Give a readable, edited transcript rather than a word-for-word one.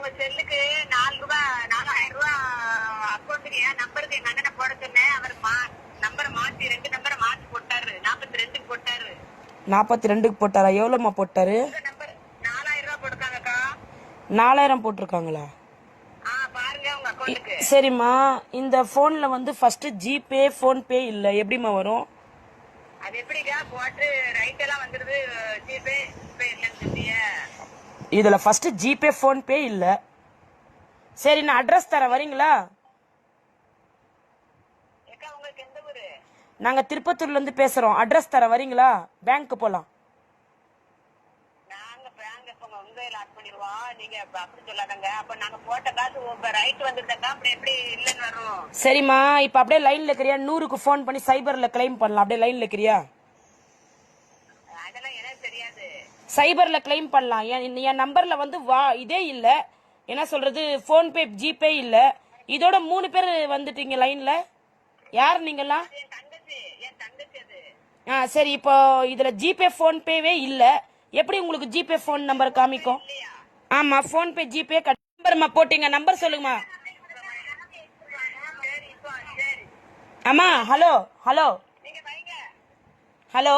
உங்க செல்லுக்கு 4 ரூபாய் 4000 ரூபாய் அக்கௌண்ட்டுக்கு என் நம்பருக்கு எங்க அண்ணனை போட சொன்னேன். அவர் நம்பரை மாத்தி 2 நம்பரை மாத்தி போட்டாரு. 42க்கு போட்டாரு. 42க்கு போட்டாரா? எவ்வளவுமா போட்டாரு? நம்பர் 4000 ரூபாய் போட்டுருக்காங்கக்கா. 4000 போட்டிருக்காங்களா? பாருங்க உங்க அக்கௌண்ட்டுக்கு. சரிம்மா, இந்த போன்ல வந்து ஃபர்ஸ்ட் ஜிபே போன்பே இல்ல, எப்படிமா வரும்? அது எப்படிக்கா போட்டு ரைட் எல்லாம் வந்துருது, ஜிபே இல்லன்னு சொல்லிய. இதுல ஃபர்ஸ்ட் ஜிபே போன்பே இல்ல. சரி, நான் அட்ரஸ் தரேன், வரீங்களா? ஏக்கா உங்களுக்கு எந்த ஊரு? நாங்க திருப்பத்தூர்ல இருந்து பேசுறோம். அட்ரஸ் தரேன், வரீங்களா? பேங்க் போலாம். நாங்க பேங்க் எப்ப உங்க லாக் பண்ணிடுவோம். நீங்க அப்படி சொல்லாதங்க. அப்ப நாங்க போட்ட காசு உங்க ரைட் வந்துட்டாக்கா அப்படி எப்படி இல்லன்னு வரும்? சரிம்மா, இப்ப அப்படியே லைன்ல இருக்கிறியா? 100க்கு போன் பண்ணி சைபர்ல கிளைம் பண்ணலாம். அப்படியே லைன்ல இருக்கிறியா? அதெல்லாம் எனக்கு தெரியாது. சைபர்ல கிளைம் பண்ணலாம். என் நம்பர்ல வந்து இதே இல்ல, என்ன சொல்றது, போன்பே ஜிபே இல்ல. இதோட 3 பேர் வந்துட்டீங்க லைன்ல. யார் நீங்களா? என் தங்கச்சி அது. சரி, இப்போ இதுல ஜிபே போன்பேவே இல்ல. எப்படி உங்களுக்கு ஜிபே போன் நம்பர் காமிக்கும்? ஆமா, போன்பே ஜிபே நம்பர்மா போட்டீங்க. நம்பர் சொல்லுங்கம்மா. ஆமா, ஹலோ ஹலோ நீங்க வைங்க. ஹலோ